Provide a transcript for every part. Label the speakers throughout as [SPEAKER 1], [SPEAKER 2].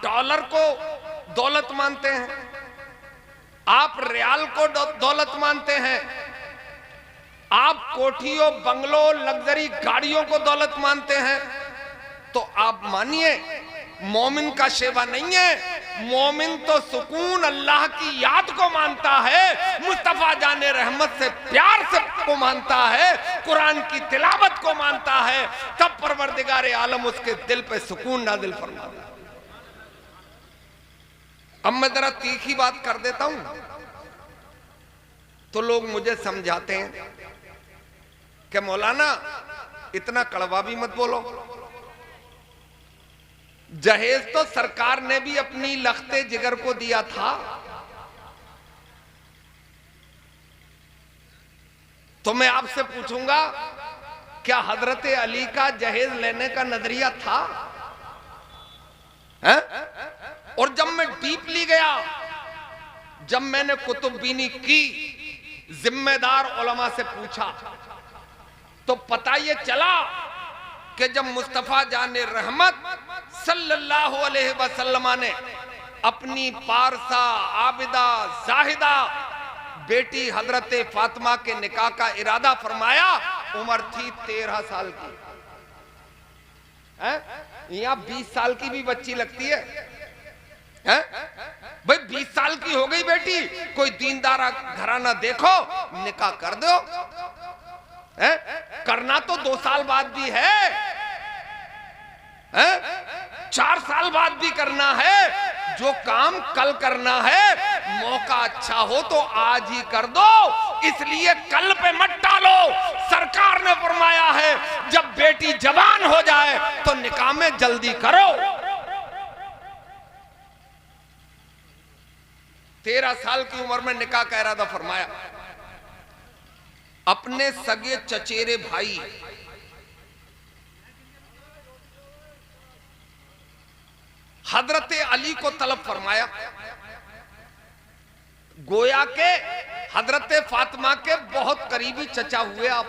[SPEAKER 1] Dollar को दौलत मानते हैं, आप रियाल को दौलत मानते हैं, आप कोठियों बंगलों लग्जरी गाड़ियों को दौलत मानते हैं, तो आप मानिए मोमिन का शेवा नहीं है। मोमिन तो सुकून अल्लाह की याद को मानता है, मुस्तफा जाने रहमत से प्यार से को मानता है, कुरान की तिलावत को मानता है, तब परवरदिगार आलम उसके दिल पे सुकून नाजिल फरमाता है। अब मैं जरा तीखी बात कर देता हूं तो लोग मुझे समझाते हैं कि मौलाना इतना कड़वा भी मत बोलो, जहेज तो सरकार ने भी अपनी लख्ते जिगर को दिया था, तो मैं आपसे पूछूंगा क्या हजरत अली का जहेज लेने का नजरिया था? है? और जब मैं डीपली गया, जब मैंने कुतुबबीनी की, जिम्मेदार उलमा से पूछा, तो पता ये चला कि जब मुस्तफा जाने रहमत सल्लल्लाहु अलैहि वसल्लम ने अपनी पारसा आबिदा जाहिदा बेटी हजरत फातिमा के निकाह का इरादा फरमाया, उम्र थी 13 साल की। यहाँ 20 साल की भी बच्ची लगती है, भाई 20 साल की हो गई बेटी, कोई दीनदार घराना देखो निकाह कर दो। करना तो 2 साल बाद भी है, 4 साल बाद भी करना है। जो काम कल करना है, मौका अच्छा हो तो आज ही कर दो, इसलिए कल पे मत टालो। सरकार ने फरमाया है जब बेटी जवान हो जाए तो निकाह में जल्दी करो। 13 साल की उम्र में निकाह का इरादा फरमाया। अपने सगे चचेरे भाई हजरत अली को तलब फरमाया। गोया के हजरत फातिमा के बहुत करीबी चचा हुए आप,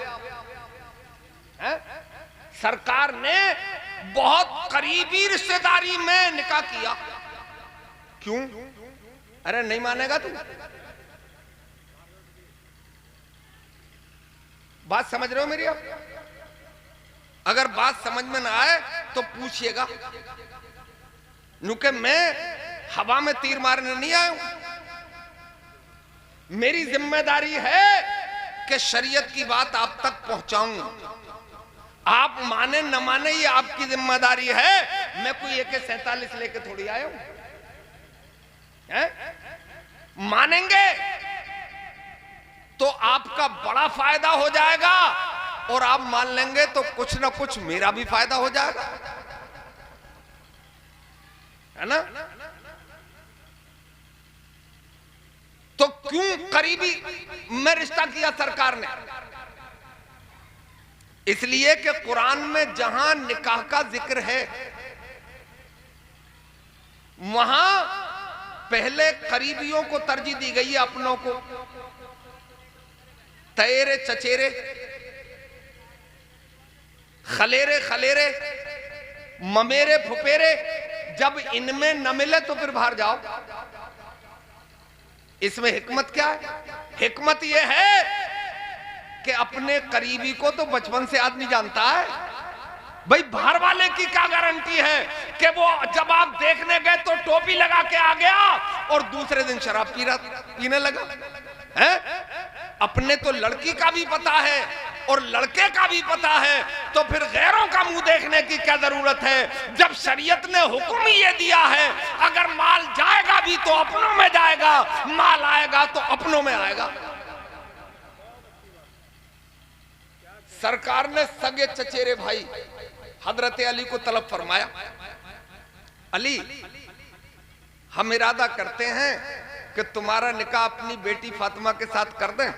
[SPEAKER 1] सरकार ने बहुत करीबी रिश्तेदारी में निकाह किया। क्यों? अरे नहीं मानेगा तू? बात समझ रहे हो मेरी? आप अगर बात समझ में ना आए तो पूछिएगा, नुके मैं हवा में तीर मारने नहीं आया हूं। मेरी जिम्मेदारी है कि शरीयत की बात आप तक पहुंचाऊं। आप माने न माने ये आपकी जिम्मेदारी है। मैं कोई AK-47 लेके थोड़ी आया हूं। मानेंगे तो आपका बड़ा फायदा हो जाएगा, और आप मान लेंगे तो कुछ ना कुछ मेरा भी फायदा हो जाएगा, है ना? तो क्यों करीबी में रिश्ता किया सरकार ने? इसलिए कि कुरान में जहां निकाह का जिक्र है वहां पहले करीबियों को तरजीह दी गई है, अपनों को। तयरे चचेरे, खलेरे खलेरे, ममेरे फुपेरे, जब इनमें न मिले तो फिर बाहर जाओ। इसमें हिकमत क्या है? हिकमत यह है कि अपने करीबी को तो बचपन से आदमी जानता है। भाई बाहर वाले की क्या गारंटी है कि वो जब आप देखने गए तो टोपी लगा के आ गया और दूसरे दिन शराब पीने लगा? है? अपने तो लड़की का भी पता है और लड़के का भी पता है, तो फिर गैरों का मुंह देखने की क्या जरूरत है? जब शरीयत ने हुक्म ही ये दिया है, अगर माल जाएगा भी तो अपनों में जाएगा, माल आएगा तो अपनों में आएगा। सरकार ने सगे चचेरे भाई हजरत अली को तलब फरमाया। अली, हम इरादा करते हैं कि तुम्हारा निकाह अपनी बेटी फातिमा के साथ कर दें।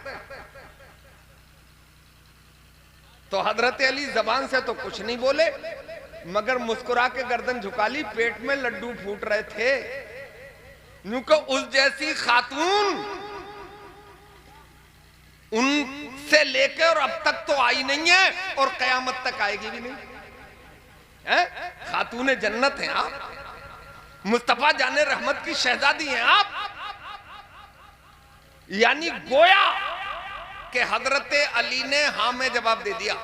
[SPEAKER 1] तो हजरत अली जबान से तो कुछ नहीं बोले, मगर मुस्कुरा के गर्दन झुका ली। पेट में लड्डू फूट रहे थे। नुको उस जैसी खातून उनसे लेकर और अब तक तो आई नहीं है और कयामत तक आएगी भी नहीं है। खातूने जन्नत है आप। मुस्तफा जाने रहमत की शहजादी हैं आप। यानी गोया कि हजरत अली ने हां में जवाब दे दिया।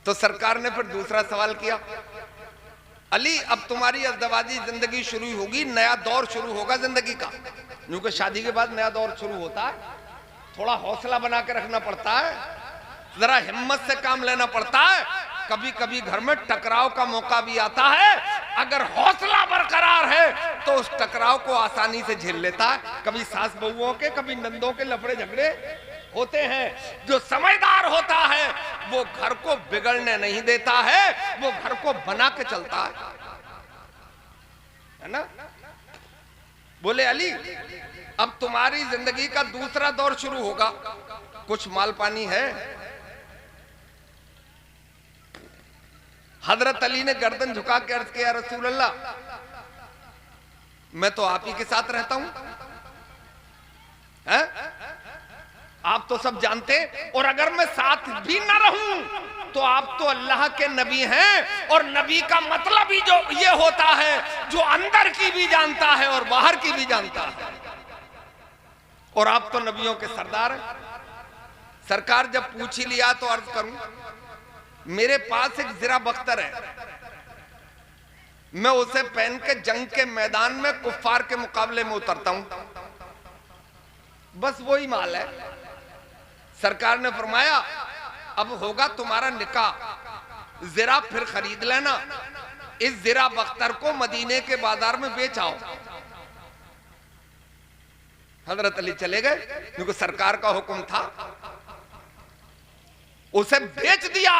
[SPEAKER 1] तो सरकार ने फिर दूसरा सवाल किया, अली अब तुम्हारी अज़दवाजी जिंदगी शुरू होगी, नया दौर शुरू होगा जिंदगी का। क्योंकि शादी के बाद नया दौर शुरू होता है, थोड़ा हौसला बना के रखना पड़ता है, जरा हिम्मत से काम लेना पड़ता है। कभी कभी घर में टकराव का मौका भी आता है, अगर हौसला बरकरार है तो उस टकराव को आसानी से झेल लेता है। कभी सास बहुओं के, कभी नंदों के लफड़े झगड़े होते हैं। जो समझदार होता है वो घर को बिगड़ने नहीं देता है, वो घर को बना के चलता है ना। बोले अली अब तुम्हारी जिंदगी का दूसरा दौर शुरू होगा, कुछ माल पानी है। हजरत अली ने गर्दन झुका के अर्ज किया, रसूल अल्लाह मैं तो आप ही के साथ रहता हूं, आप तो सब जानते, और अगर मैं साथ भी ना रहूं तो आप तो अल्लाह के नबी हैं, और नबी का मतलब ही जो ये होता है जो अंदर की भी जानता है और बाहर की भी जानता है, और आप तो नबियों के सरदार हैं। सरकार जब पूछ ही लिया तो अर्ज करूं, मेरे पास एक ज़रा बख्तर है, मैं उसे पहन के जंग के मैदान में कुफ्फार के मुकाबले में उतरता हूं, बस वही माल है। सरकार ने फरमाया अब होगा तुम्हारा निकाह, ज़रा फिर खरीद लेना, इस ज़रा बख्तर को मदीने के बाजार में बेच आओ। हजरत अली चले गए क्योंकि सरकार का हुक्म था, उसे बेच दिया,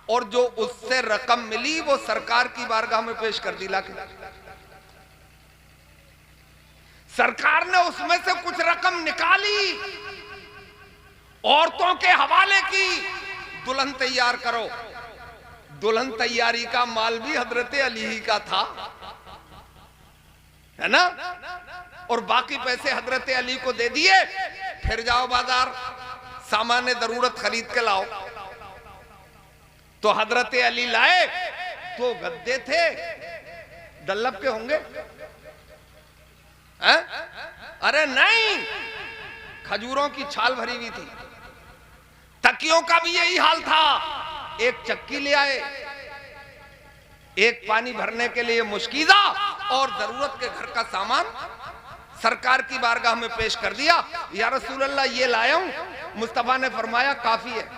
[SPEAKER 1] और जो उससे रकम मिली वो सरकार की बारगाह में पेश कर दी लाके। सरकार ने उसमें से कुछ रकम निकाली, औरतों के हवाले की, दुल्हन तैयार करो। दुल्हन तैयारी का माल भी हजरत अली ही का था, है ना, और बाकी पैसे हजरत अली को दे दिए, फिर जाओ बाजार सामान जरूरत खरीद के लाओ। तो हजरत अली लाए, 2 गद्दे थे, डल्लब के होंगे, अरे नहीं, खजूरों की छाल भरी हुई थी। तकियों का भी यही हाल था, एक चक्की ले आए, एक पानी भरने के लिए मुश्किजा, और जरूरत के घर का सामान सरकार की बारगाह में पेश कर दिया। या रसूल अल्लाह ये लाया हूं। मुस्तफा ने फरमाया काफी है,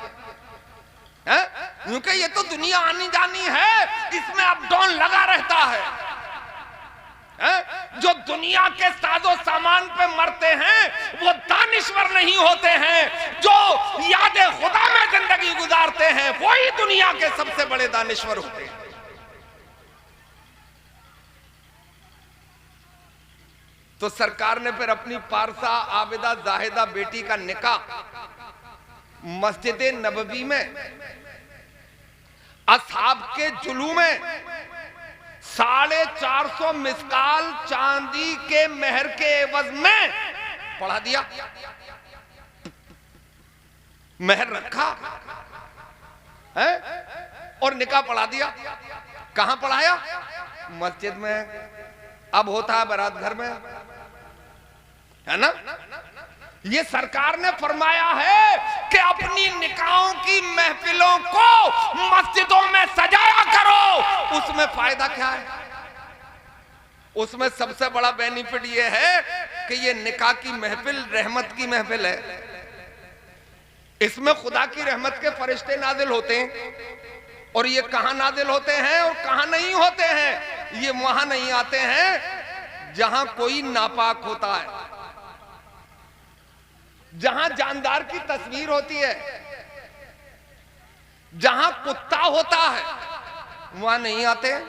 [SPEAKER 1] क्योंकि ये तो दुनिया आनी जानी है, इसमें अप डाउन लगा रहता है। जो दुनिया के साजो सामान पे मरते हैं वो दानिश्वर नहीं होते हैं, जो याद खुदा में जिंदगी गुजारते हैं वही दुनिया के सबसे बड़े दानिश्वर होते हैं। तो सरकार ने फिर अपनी पारसा आबिदा जाहिदा बेटी का निकाह मस्जिद नबवी में असहाब के जुलू में 450 मिस्काल चांदी के मेहर के एवज में पढ़ा दिया। मेहर रखा है और निकाह पढ़ा दिया। कहां पढ़ाया? मस्जिद में। अब होता है बारात घर में, है ना। ये सरकार ने फरमाया है कि अपनी निकाहों की महफिलों को मस्जिदों में सजाया करो। उसमें फायदा क्या है? उसमें सबसे बड़ा बेनिफिट ये है कि ये निकाह की महफिल रहमत की महफिल है। इसमें खुदा की रहमत के फरिश्ते नाजिल होते हैं। और ये कहां नाजिल होते हैं और कहां नहीं होते हैं? ये वहां नहीं आते हैं जहां कोई नापाक होता है, जहां जानदार की तस्वीर होती है, जहां कुत्ता होता है, वहां नहीं आते हैं।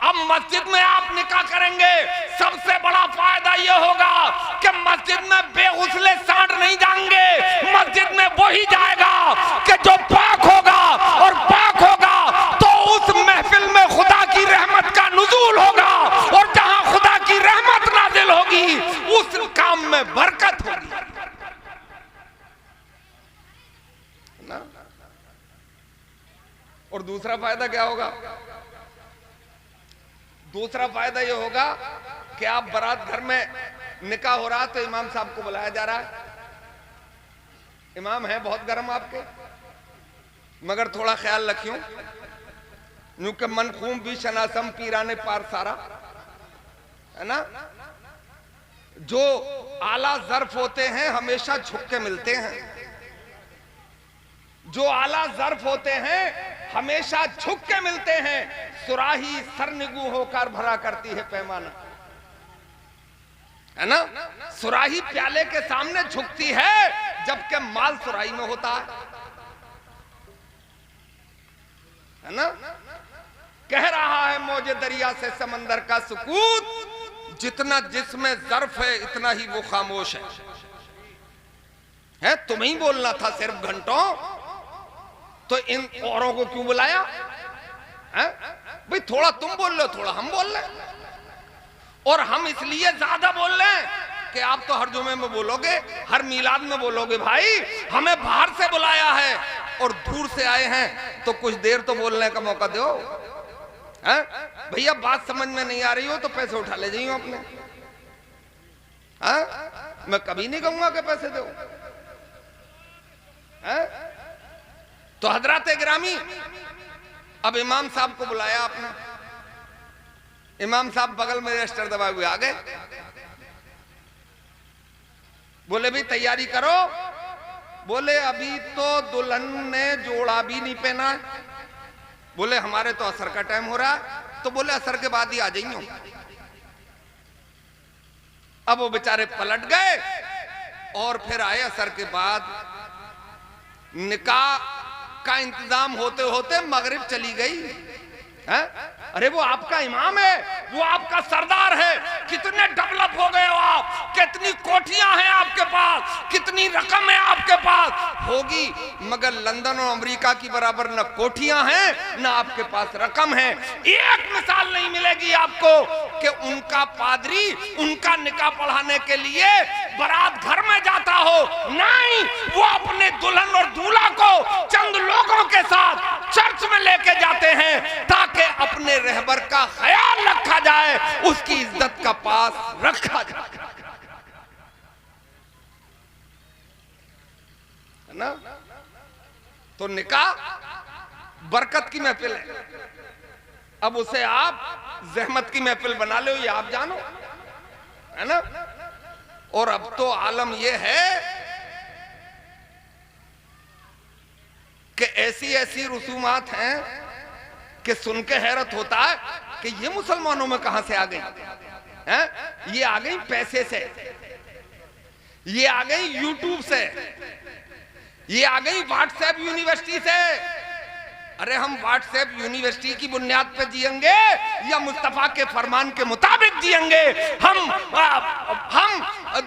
[SPEAKER 1] अब मस्जिद में आप निकाह करेंगे, सबसे बड़ा फायदा यह होगा कि मस्जिद में बेगुसले सांड नहीं जाएंगे। मस्जिद में वही जाएगा कि जो पाक होगा, और पाक होगा तो उस महफिल में खुदा की रहमत का नुज़ूल होगा, और जहां खुदा की रहमत नाजिल होगी उस काम में बरकत होगी ना। और दूसरा दूसरा फायदा क्या होगा? दूसरा फायदा ये होगा कि आप बारात घर में निकाह हो रहा तो इमाम साहब को बुलाया जा रहा है। इमाम है बहुत गर्म आपके, मगर थोड़ा ख्याल रखियो, यूं के मन खूम भी शनासम पीराने पार सारा, है ना। जो आला ज़र्फ होते हैं हमेशा झुक के मिलते हैं, जो आला ज़र्फ होते हैं हमेशा झुक के मिलते हैं। सुराही सरनिगू होकर भरा करती है पैमाना, है ना। सुराही प्याले के सामने झुकती है जबकि माल सुराही में होता है ना। कह रहा है मौजे दरिया से समंदर का सुकूत, जितना जिसमें ज़र्फ है इतना ही वो खामोश है। तुम्हें ही बोलना था सिर्फ घंटों, तो इन औरों को क्यों बुलाया है? भाई थोड़ा तुम बोल लो, थोड़ा हम बोल लें। और हम इसलिए ज्यादा बोल रहे हैं कि आप तो हर जुमे में बोलोगे, हर मिलाद में बोलोगे। भाई हमें बाहर से बुलाया है और दूर से आए हैं, तो कुछ देर तो बोलने का मौका दो। भैया बात समझ में नहीं आ रही हो तो पैसे उठा ले जाइए अपने। मैं कभी नहीं कहूंगा कि पैसे दो। तो हजरात गिरामी, अब इमाम साहब को बुलाया आपने। इमाम साहब बगल में रजिस्टर दबाए हुए आ गए, बोले भी तैयारी करो। बोले अभी तो दुल्हन ने जोड़ा भी नहीं पहना है। बोले हमारे तो असर का टाइम हो रहा है। तो बोले असर के बाद ही आ जाइए। अब वो बेचारे पलट गए और फिर आए असर के बाद। निकाह का इंतजाम होते होते मगरिब चली गई है? अरे वो आपका इमाम है, वो आपका सरदार है। कितने डेवलप हो गए हो आप, कितनी कोठियां हैं आपके पास, कितनी रकम है आपके पास। होगी, मगर लंदन और अमेरिका की बराबर न कोठियां हैं न आपके पास रकम है। एक मिसाल नहीं मिलेगी आपको कि उनका पादरी उनका निकाह पढ़ाने के लिए बारात घर में जाता हो। नहीं, वो अपने दुल्हन और दूल्हा को चंद लोगों के साथ चर्च में लेके जाते हैं ताकि अपने रहबर का ख्याल रखा जाए, उसकी इज्जत का पास रखा जाए, है ना। तो निकाह बरकत की महफिल है। अब उसे आप जहमत की महफिल बना लो, ये आप जानो, है ना। और अब तो आलम यह है कि ऐसी ऐसी रसूमात हैं कि सुन के हैरत होता है कि ये मुसलमानों में कहां से आ गई हैं? ये आ गई पैसे से, ये आ गई यूट्यूब से, ये आ गई व्हाट्सएप यूनिवर्सिटी से। अरे हम व्हाट्सएप यूनिवर्सिटी की बुनियाद पे जिएंगे या मुस्तफा के फरमान के मुताबिक जिएंगे? हम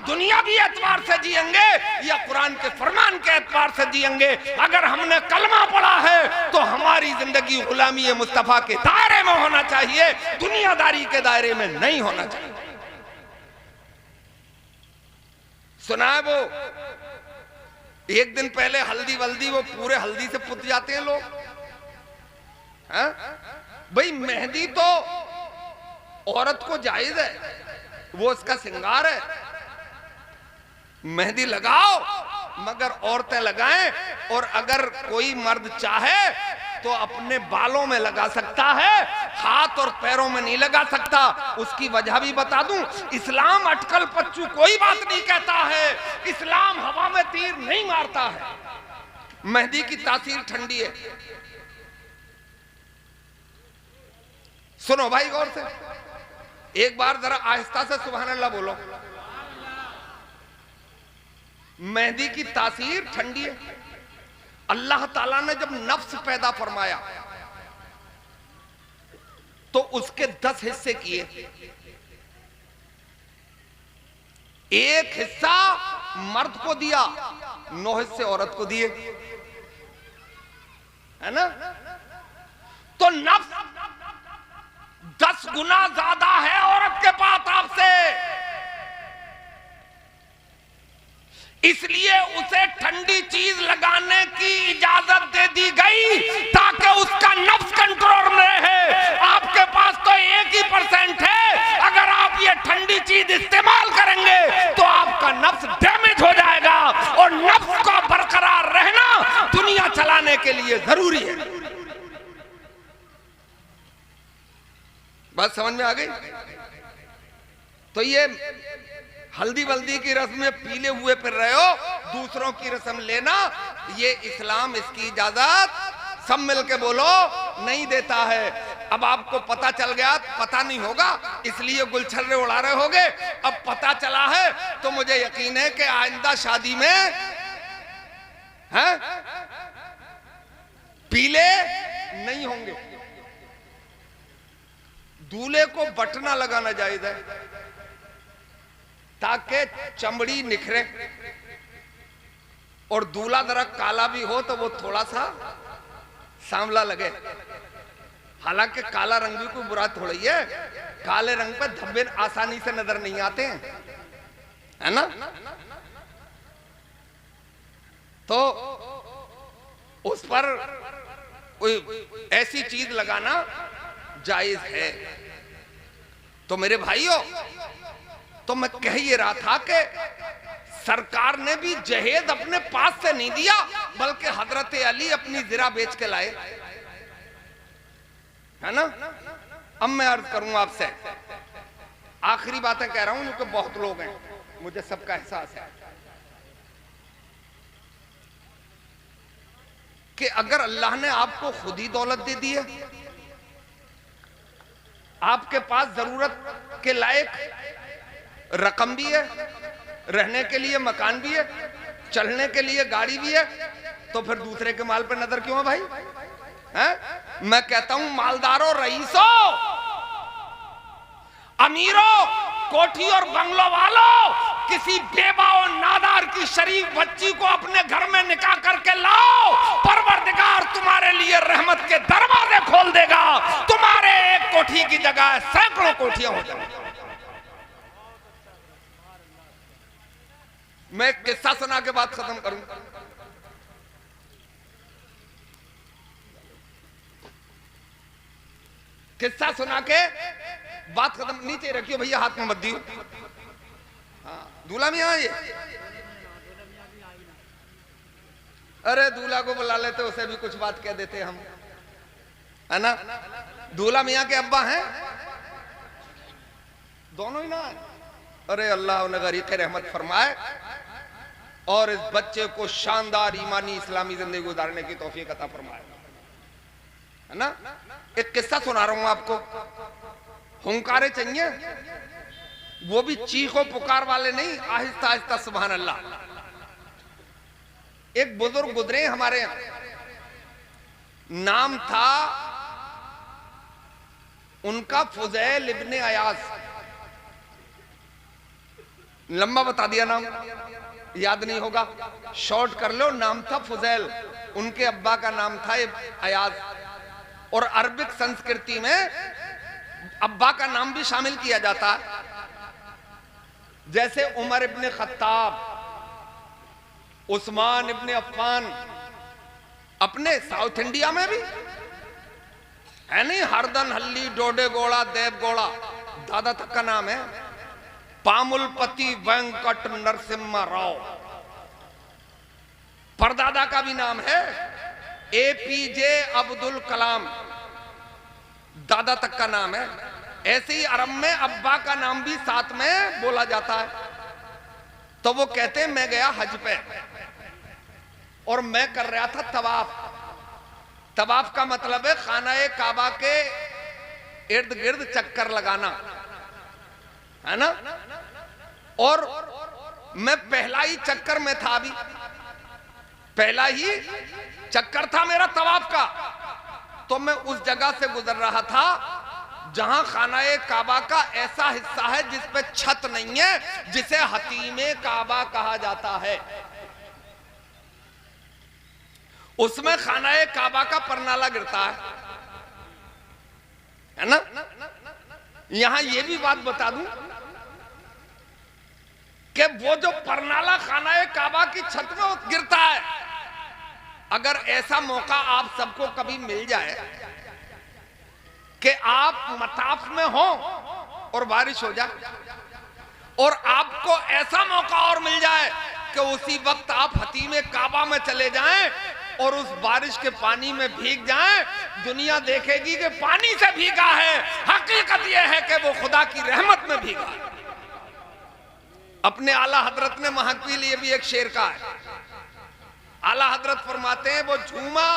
[SPEAKER 1] दुनियावी एतबार से जिएंगे या कुरान के फरमान के एतबार से जिएंगे? अगर हमने कलमा पढ़ा है तो हमारी जिंदगी गुलामी मुस्तफा के दायरे में होना चाहिए, दुनियादारी के दायरे में नहीं होना चाहिए। सुना है वो एक दिन पहले हल्दी वल्दी, वो पूरे हल्दी से पुत जाते हैं लोग। भाई मेहंदी तो औरत को जायज है, वो इसका श्रृंगार है। मेहंदी लगाओ, मगर औरतें लगाएं। और अगर कोई मर्द चाहे तो अपने बालों में लगा सकता है, हाथ और पैरों में नहीं लगा सकता। उसकी वजह भी बता दूं, इस्लाम अटकल पच्चू कोई बात नहीं कहता है, इस्लाम हवा में तीर नहीं मारता है। मेहंदी की तासीर ठंडी है। सुनो भाई गौर से, एक बार जरा आहिस्ता से सुभान अल्लाह बोलो। मेहंदी की तासीर ठंडी है। अल्लाह ताला ने जब नफ्स पैदा फरमाया तो उसके 10 हिस्से किए। एक हिस्सा मर्द को दिया, 9 हिस्से औरत को दिए, है ना। तो नफ्स 10 गुना ज्यादा है औरत के पास आपसे। इसलिए उसे ठंडी चीज लगाने की इजाजत दे दी गई ताकि उसका नफ्स कंट्रोल में रहे। आपके पास तो 1% है, अगर आप ये ठंडी चीज इस्तेमाल करेंगे तो आपका नफ्स डैमेज हो जाएगा, और नफ्स को बरकरार रहना दुनिया चलाने के लिए जरूरी है। बात समझ में आ गई? तो ये हल्दी वल्दी की रस्म में पीले हुए फिर रहे हो, दूसरों की रस्म लेना, ये इस्लाम इसकी इजाजत सब मिलके बोलो नहीं देता है। अब आपको पता चल गया, पता नहीं होगा इसलिए गुलछर्रे उड़ा रहे होगे, अब पता चला है तो मुझे यकीन है कि आइंदा शादी में है पीले नहीं होंगे। दूल्हे को बटना लगाना जायज है ताकि चमड़ी निखरे, और दूल्हा जरा काला भी हो तो वो थोड़ा सा सांवला लगे। हालांकि काला रंग भी कोई बुरा थोड़ा ही है, काले रंग पे धब्बे आसानी से नजर नहीं आते हैं, है ना? तो उस पर कोई ऐसी चीज लगाना जायज है। तो मेरे भाइयों, तो मैं कह ये रहा था कि सरकार ने भी जहेज अपने पास से नहीं दिया, बल्कि हजरत अली अपनी जिरा बेच के लाए, है ना? अब मैं अर्ज करूं आपसे, आखिरी बातें कह रहा हूं क्योंकि बहुत लोग हैं, मुझे सबका एहसास है कि अगर अल्लाह ने आपको खुद ही दौलत दे दी है, आपके पास जरूरत के लायक रकम भी है, रहने के लिए मकान भी है, चलने के लिए गाड़ी भी है, तो फिर दूसरे के माल पर नजर क्यों है भाई? है? मैं कहता हूं मालदारों, रईसों, अमीरों, कोठी और बंगलों वालों, किसी बेवा और नादार की शरीफ बच्ची को अपने घर में निकाह करके लाओ, परवरदिगार तुम्हारे लिए रहमत के दरवाजे खोल देगा। तुम्हारे एक कोठी की जगह सैकड़ों कोठियां हो जाएंगी। मैं एक किस्सा सुना के बात खत्म करूं। किस्सा सुना के बात खत्म। नीचे रखियो भैया, हाथ में मत दियो। हाँ, दूल्हा मियां ये, अरे दूल्हा को बुला लेते, उसे भी कुछ बात कह देते हम, है ना? दूल्हा मियां के अब्बा हैं दोनों ही ना? अरे अल्लाह उन्हें गरीब रहमत फरमाए और इस बच्चे को शानदार ईमानी इस्लामी जिंदगी गुजारने की तौफीक अता फरमाए, है ना? एक किस्सा सुना रहा हूं आपको। हुंकारे चाहिए, वो भी चीखो पुकार वाले नहीं, आहिस्ता आहिस्ता सुभान अल्लाह। एक बुजुर्ग गुजरे हमारे यहां, नाम था उनका फुजैल इब्ने अयाज। लंबा बता दिया नाम, याद नहीं होगा, शॉर्ट कर लो। नाम था फुजैल, उनके अब्बा का नाम था अयाज। और अरबिक संस्कृति में अब्बा का नाम भी शामिल किया जाता है, जैसे उमर इब्ने खत्ताब, उस्मान इब्ने अफ्फान, अपने साउथ इंडिया में भी है नहीं, हरदन हल्ली डोडे गोड़ा देव गोड़ा दादा तक का नाम है, पामुलपति वेंकट नरसिम्हा राव, परदादा का भी नाम है एपीजे अब्दुल कलाम, दादा तक का नाम है। ऐसे ही अरब में अब्बा का नाम भी साथ में बोला जाता है। तो वो कहते हैं मैं गया हज पे और मैं कर रहा था तवाफ। तवाफ का मतलब है खाना-ए काबा के इर्द गिर्द चक्कर लगाना, है ना? और मैं पहला ही चक्कर में था, अभी पहला ही चक्कर था मेरा तवाफ का। तो मैं उस जगह से गुजर रहा था जहां खाना-ए काबा का ऐसा हिस्सा है जिस पे छत नहीं है, जिसे हतीमे काबा कहा जाता है। उसमें खाना-ए काबा का परनाला गिरता है ना? यहां यह भी बात बता दूं कि वो जो परनाला खाना काबा की छत में गिरता है, अगर ऐसा मौका आप सबको कभी मिल जाए कि आप मताफ में हो और बारिश हो जाए, और आपको ऐसा मौका और मिल जाए कि उसी वक्त आप हतीमे काबा में चले जाएं और उस बारिश के पानी में भीग जाएं, दुनिया देखेगी कि पानी से भीगा है, हकीकत यह है कि वो खुदा की रहमत में भीगा है। अपने आला हजरत ने महक के लिए भी एक शेर का है। आला हजरत फरमाते हैं, वो झूमा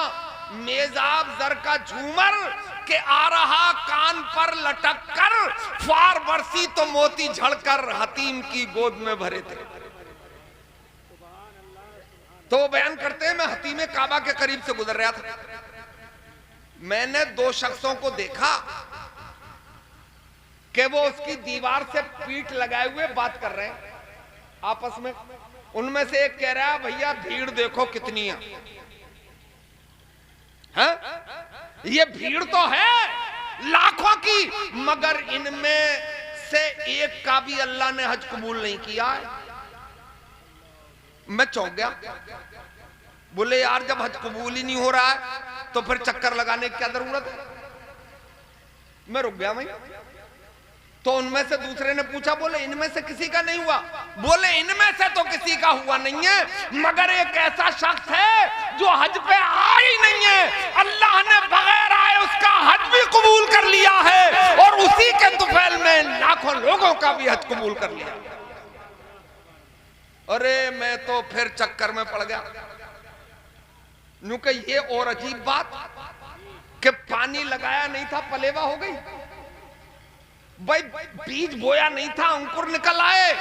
[SPEAKER 1] मेजाब जर का झूमर के आ रहा कान पर लटक कर, फार बरसी तो मोती झड़कर हतीम की गोद में भरे थे। तो वो बयान करते हैं, मैं हतीमे काबा के करीब से गुजर रहा था, मैंने दो शख्सों को देखा कि वो उसकी दीवार से पीठ लगाए हुए बात कर रहे हैं आपस में। उनमें से एक कह रहा है, भैया भीड़ देखो कितनी है, ये भीड़ तो है लाखों की, मगर इनमें से एक का भी अल्लाह ने हज कबूल नहीं किया है। मैं चौंक गया, बोले यार जब हज कबूल ही नहीं हो रहा है तो फिर चक्कर लगाने की क्या जरूरत है। मैं रुक गया भाई। तो उनमें से दूसरे ने पूछा, बोले इनमें से किसी का नहीं हुआ? बोले इनमें से तो किसी का हुआ नहीं है, मगर एक ऐसा शख्स है जो हज पे आ ही नहीं है, अल्लाह ने बगैर आए उसका हज भी कबूल कर लिया है, और उसी के तुफैल में लाखों लोगों का भी हज कबूल कर लिया। अरे मैं तो फिर चक्कर में पड़ गया। यूं कि ये और अजीब बात कि पानी लगाया नहीं था पलेवा हो गई, भाई बीज बोया नहीं था अंकुर निकल आए,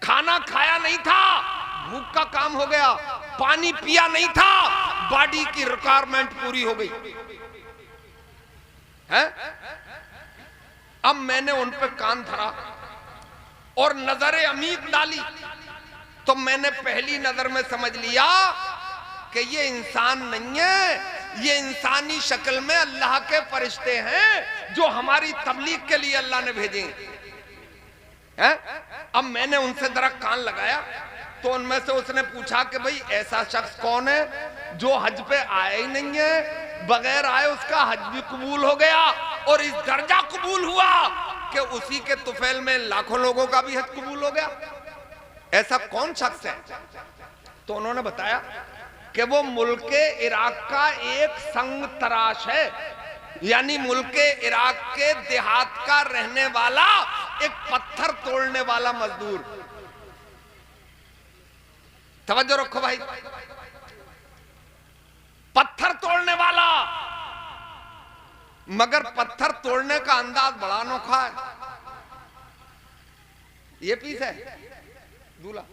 [SPEAKER 1] खाना खाया नहीं था भूख का काम हो गया, पानी पिया नहीं था बॉडी की रिक्वायरमेंट पूरी हो गई है। अब मैंने उन पे कान धरा और नजर अमीक डाली, तो मैंने पहली नजर में समझ लिया कि ये इंसान नहीं है, ये इंसानी शक्ल में अल्लाह के फरिश्ते हैं जो हमारी तबलीग के लिए अल्लाह ने भेजे हैं। अब मैंने उनसे जरा कान लगाया तो उनमें से उसने पूछा कि भाई ऐसा शख्स कौन है जो हज पे आया ही नहीं है, बगैर आए उसका हज भी कबूल हो गया, और इस दर्जा कबूल हुआ कि उसी के तुफैल में लाखों लोगों का भी हज कबूल हो गया। ऐसा कौन शख्स है? तो उन्होंने बताया कि वो मुल्क इराक का एक संग तराश है, यानी मुल्क इराक के देहात का रहने वाला एक पत्थर तोड़ने वाला मजदूर। तवज्जो रखो भाई, पत्थर तोड़ने वाला, मगर पत्थर तोड़ने का अंदाज बड़ा अनोखा है। ये पीस है दूल्हा,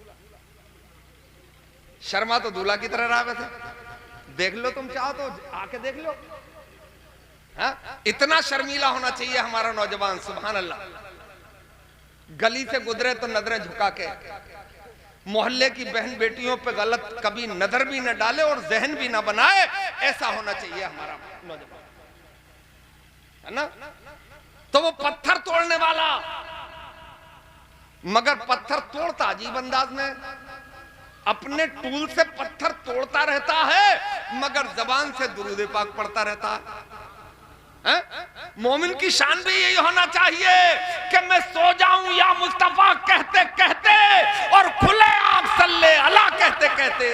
[SPEAKER 1] शर्मा तो दूल्हा की तरह रहा वैसे, देख लो तुम चाहो तो आके देख लो। इतना शर्मीला होना चाहिए हमारा नौजवान, सुभान अल्लाह। गली से गुजरे तो नजरें झुका के, मोहल्ले की बहन बेटियों पे गलत कभी नजर भी न डाले और जहन भी न बनाए, ऐसा होना चाहिए हमारा नौजवान, है ना। तो वो पत्थर तोड़ने वाला, मगर पत्थर तोड़ता अजीब अंदाज में, अपने टूल से पत्थर तोड़ता रहता है मगर जबान से दुरूद पाक पढ़ता रहता है। मोमिन की शान भी यही होना चाहिए कि मैं सो जाऊं या मुस्तफा कहते कहते और खुले आप सल्ले अला कहते कहते।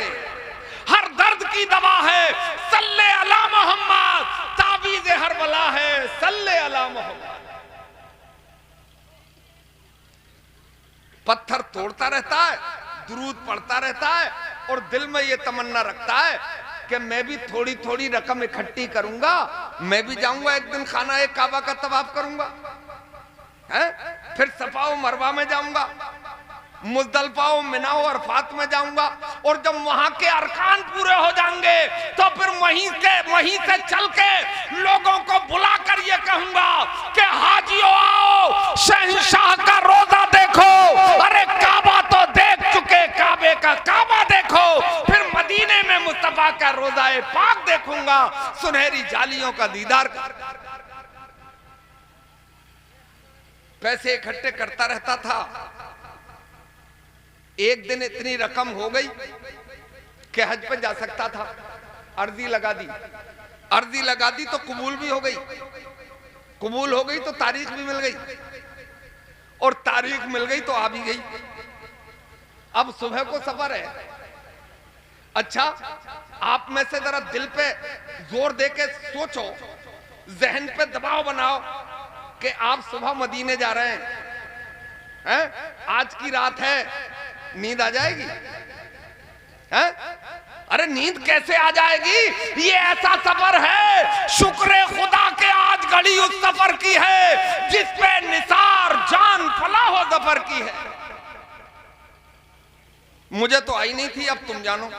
[SPEAKER 1] हर दर्द की दवा है सल्ले अला मोहम्मद, ताबीज़ हर बला है सल्ले अला मोहम्मद। पत्थर तोड़ता रहता है, दुरूद पढ़ता रहता है, और दिल में ये तमन्ना रखता है कि मैं भी थोड़ी थोड़ी रकम इकट्ठी करूंगा, मैं भी जाऊंगा एक दिन खाना काबा का तवाफ करूंगा, फिर सफा व मरवा में जाऊंगा, मुज़दलिफा व मिना व अरफात में जाऊंगा, और जब वहां के अरकान पूरे हो जाएंगे तो फिर वहीं से चल के लोगों को बुला कर ये कहूंगा कि हाजियों आओ शहंशाह का रोजा देखो। अरे काबा तो देख चुके, काबे का काबा देखो, फिर मदीने में मुस्तफा का रोजा पाक देखूंगा, सुनहरी जालियों का दीदार। पैसे इकट्ठे करता रहता था, एक दिन इतनी रकम हो गई कि हज पे जा सकता था, अर्जी लगा दी। अर्जी लगा दी तो कबूल भी हो गई, कबूल हो गई तो तारीख भी मिल गई, और तारीख मिल गई तो आ भी गई। अब सुबह को सफर है। अच्छा, आप में से जरा दिल पे जोर दे के सोचो, जहन पे दबाव बनाओ कि आप सुबह मदीने जा रहे हैं, आज की रात है, नींद आ जाएगी? हैं? अरे नींद कैसे आ जाएगी? ये ऐसा सफर है, शुक्र खुदा के आज घड़ी उस सफर की है जिस पे निसार जान फलाह सफर की है। मुझे तो आई नहीं थी, अब तुम जानो।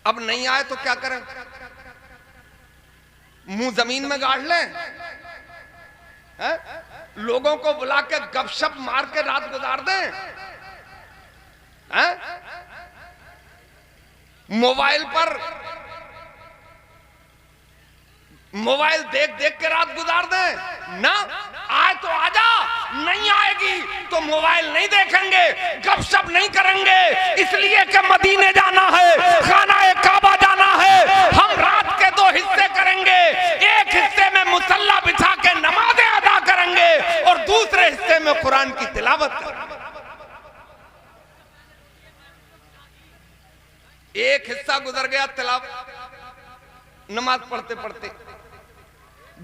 [SPEAKER 1] अब नहीं आए तो क्या करें? मुंह जमीन में गाड़ लें? लोगों को बुला के गपशप मार के रात गुजार दें? मोबाइल देख देख के रात गुजार दें? ना, आए तो आजा, नहीं आएगी तो मोबाइल नहीं देखेंगे, गपशप नहीं करेंगे, इसलिए कि मदीने जाना है, खाना काबा जाना है। हम रात के दो हिस्से करेंगे, एक हिस्से में मुसल्ला बिछा के नमाजें अदा करेंगे और दूसरे हिस्से में कुरान की तिलावत करेंगे। एक हिस्सा गुजर गया तिलावत, नमाज पढ़ते पढ़ते,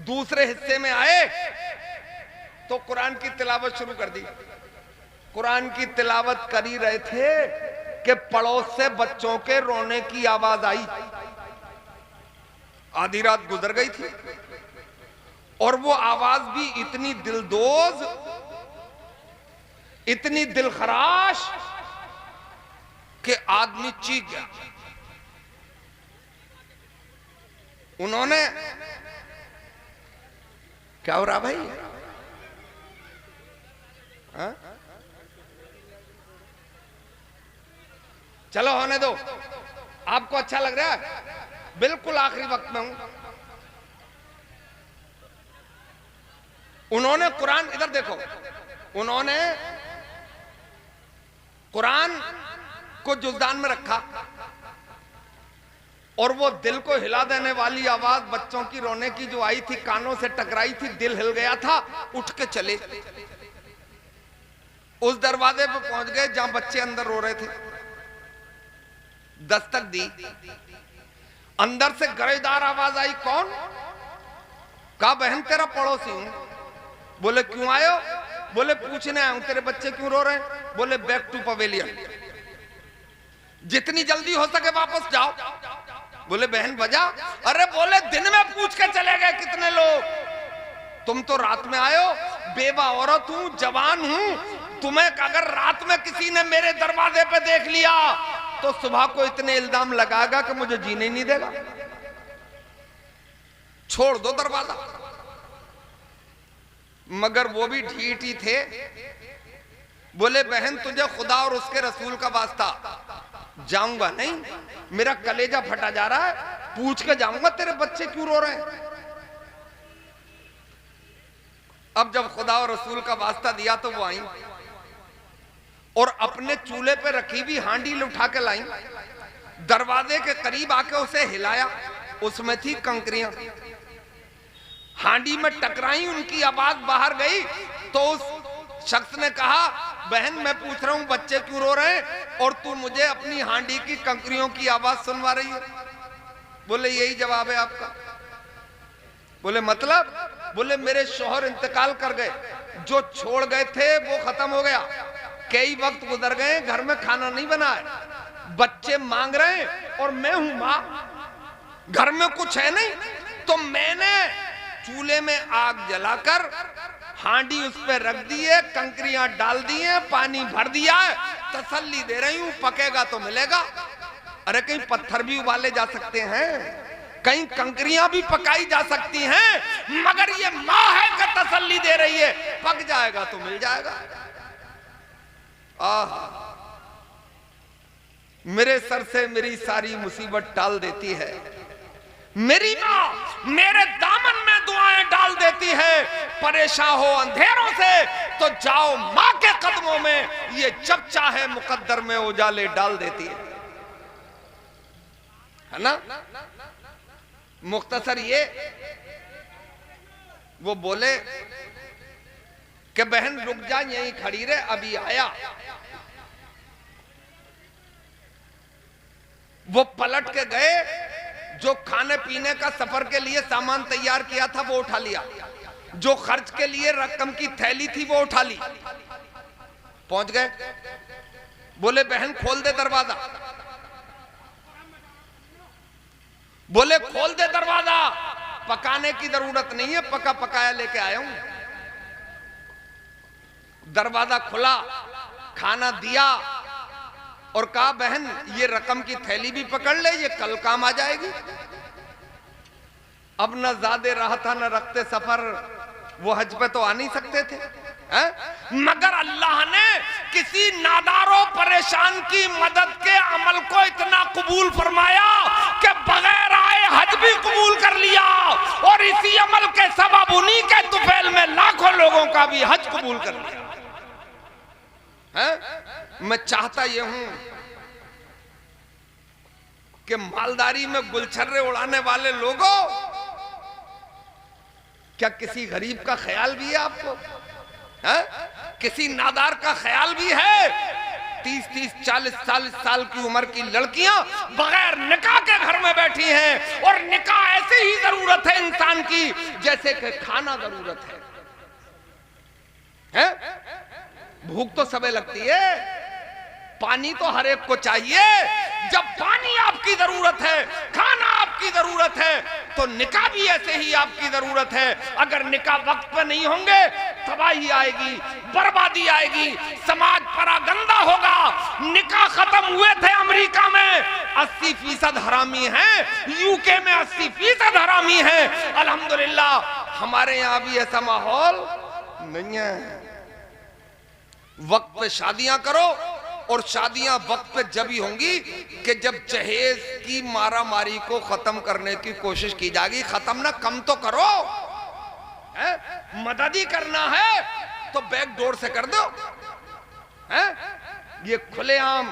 [SPEAKER 1] दूसरे हिस्से में आए तो कुरान की तिलावत शुरू कर दी। कुरान की तिलावत कर ही रहे थे कि पड़ोस से बच्चों के रोने की आवाज आई। आधी रात गुजर गई थी और वो आवाज भी इतनी दिलदोज, इतनी दिलखराश कि आदमी चीख गया। उन्होंने, क्या हो रहा भाई? हा? चलो होने दो, आपको अच्छा लग रहा है? बिल्कुल आखिरी वक्त में हूं। उन्होंने कुरान, इधर देखो, उन्होंने कुरान को जुज़दान में रखा और वो दिल को हिला देने वाली आवाज बच्चों की रोने की जो आई थी, कानों से टकराई थी, दिल हिल गया था, उठ के चले उस दरवाजे पे पहुंच गए जहां बच्चे अंदर रो रहे थे। दस्तक दी, अंदर से गरेदार आवाज आई, कौन? कहा बहन तेरा पड़ोसी हूं। बोले क्यों आए हो? बोले पूछने आया हूं तेरे बच्चे क्यों रो रहे हैं। बोले बैक टू पवेलियन, जितनी जल्दी हो सके वापस जाओ। बोले बहन वजह? अरे बोले दिन में पूछ के चले गए कितने लोग, तुम तो रात में आए हो, बेवा औरत हूं, जवान हूं, तुम्हें अगर रात में किसी ने मेरे दरवाजे पे देख लिया तो सुबह को इतने इल्जाम लगाएगा कि मुझे जीने नहीं देगा। छोड़ दो दरवाजा। मगर वो भी ढीठ ही थे। बोले बहन तुझे खुदा और उसके रसूल का वास्ता, जाऊंगा नहीं, मेरा कलेजा फटा जा रहा है, पूछ के जाऊंगा तेरे बच्चे क्यों रो रहे हैं। अब जब खुदा और रसूल का वास्ता दिया तो वो आई और अपने चूल्हे पे रखी हुई हांडी उठा के लाई, दरवाजे के करीब आके उसे हिलाया, उसमें थी कंकरियां, हांडी में टकराई, उनकी आवाज बाहर गई तो उस शख्स ने कहा बहन मैं पूछ रहा हूं बच्चे क्यों रो रहे हैं और तू मुझे अपनी हांडी की कंकरियों की आवाज सुनवा रही है। बोले यही जवाब है आपका। बोले मतलब? बोले मेरे शौहर इंतकाल कर गए, जो छोड़ गए थे वो खत्म हो गया, कई वक्त गुजर गए, घर में खाना नहीं बना है, बच्चे मांग रहे हैं और मैं हूं मां, घर में कुछ है नहीं, तो मैंने चूल्हे में आग जलाकर हांडी उस पर रख दी है, कंकरियां डाल दी है, पानी भर दिया है, तसल्ली दे रही हूं, पकेगा तो मिलेगा। अरे कहीं पत्थर भी उबाले जा सकते हैं, कहीं कंकरियां भी पकाई जा सकती हैं, मगर ये मां है कि तसल्ली दे रही है, पक जाएगा तो मिल जाएगा। आह, मेरे सर से मेरी सारी मुसीबत टाल देती है, मेरी मां मेरे दामन में दुआएं डाल देती है, परेशान हो अंधेरों से तो जाओ मां के कदमों में, ये जब चाहे मुकद्दर में उजाले डाल देती है ना। मुख्तसर ये वो बोले कि बहन रुक जा, यहीं खड़ी रहे, अभी आया। वो पलट के गए, जो खाने पीने का सफर के लिए सामान तैयार किया था वो उठा लिया, जो खर्च के लिए रकम की थैली थी वो उठा ली। पहुंच गए, बोले बहन खोल दे दरवाजा। बोले खोल दे दरवाजा, पकाने की जरूरत नहीं है, पका पकाया लेके आया हूं। दरवाजा खुला, खाना दिया और कहा बहन ये रकम की थैली भी पकड़ ले, ये कल काम आ जाएगी। अब न ज्यादा रहा था न रखते सफर, वो हज पे तो आ नहीं सकते थे है? मगर अल्लाह ने किसी नादारो परेशान की मदद के अमल को इतना कबूल फरमाया कि बगैर आए हज भी कबूल कर लिया, और इसी अमल के सबब उन्हीं के तुफैल में लाखों लोगों का भी हज कबूल कर लिया है? मैं चाहता ये हूं कि मालदारी में गुलछर्रे उड़ाने वाले लोगों, क्या किसी गरीब का ख्याल भी है आपको है? किसी नादार का ख्याल भी है? 30-30, 40-40 साल की उम्र की लड़कियां बगैर निकाह के घर में बैठी हैं, और निकाह ऐसे ही जरूरत है इंसान की जैसे कि खाना जरूरत है? भूख तो सबे लगती है, पानी तो हर एक को चाहिए। जब पानी आपकी जरूरत है, खाना आपकी जरूरत है, तो निकाह भी ऐसे ही आपकी जरूरत है। अगर निकाह वक्त पे नहीं होंगे तबाही आएगी, बर्बादी आएगी, समाज परागंदा होगा। निकाह खत्म हुए थे अमेरिका में, 80% हरामी हैं, यूके में 80% हरामी हैं। अल्हम्दुलिल्लाह हमारे यहाँ भी ऐसा माहौल नहीं है। वक्त पे शादियां करो, और शादियां वक्त पे जब ही होंगी कि जब जहेज की मारा मारी को खत्म करने की कोशिश की जाएगी। खत्म ना, कम तो करो है? मदद ही करना है तो बैक डोर से कर दो है? ये खुलेआम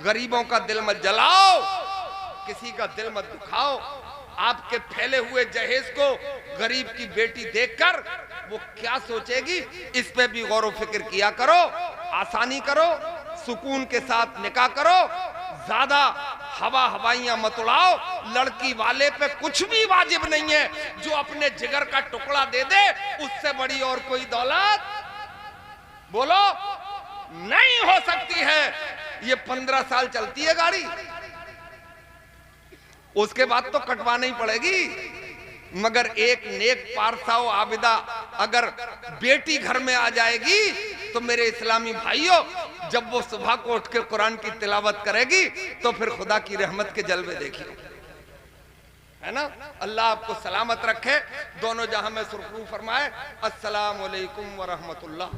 [SPEAKER 1] गरीबों का दिल मत जलाओ, किसी का दिल मत दुखाओ। आपके फैले हुए जहेज को गरीब की बेटी देखकर वो क्या सोचेगी, इस पे भी गौर व फिक्र किया करो। आसानी करो, सुकून के साथ निकाह करो, ज्यादा हवाइयां मत उड़ाओ। लड़की वाले पे कुछ भी वाजिब नहीं है, जो अपने जिगर का टुकड़ा दे दे उससे बड़ी और कोई दौलत बोलो नहीं हो सकती है। ये 15 साल चलती है गाड़ी, उसके बाद तो कटवानी पड़ेगी। मगर एक नेक पारसा व आबिदा अगर बेटी घर में आ जाएगी तो मेरे इस्लामी भाइयों, जब वो सुबह को उठ के कुरान की तिलावत करेगी तो फिर खुदा की रहमत के जलवे देखिए, है ना। अल्लाह आपको सलामत रखे, दोनों जहां में सुरखरू फरमाए। अस्सलाम वालेकुम व रहमतुल्लाह।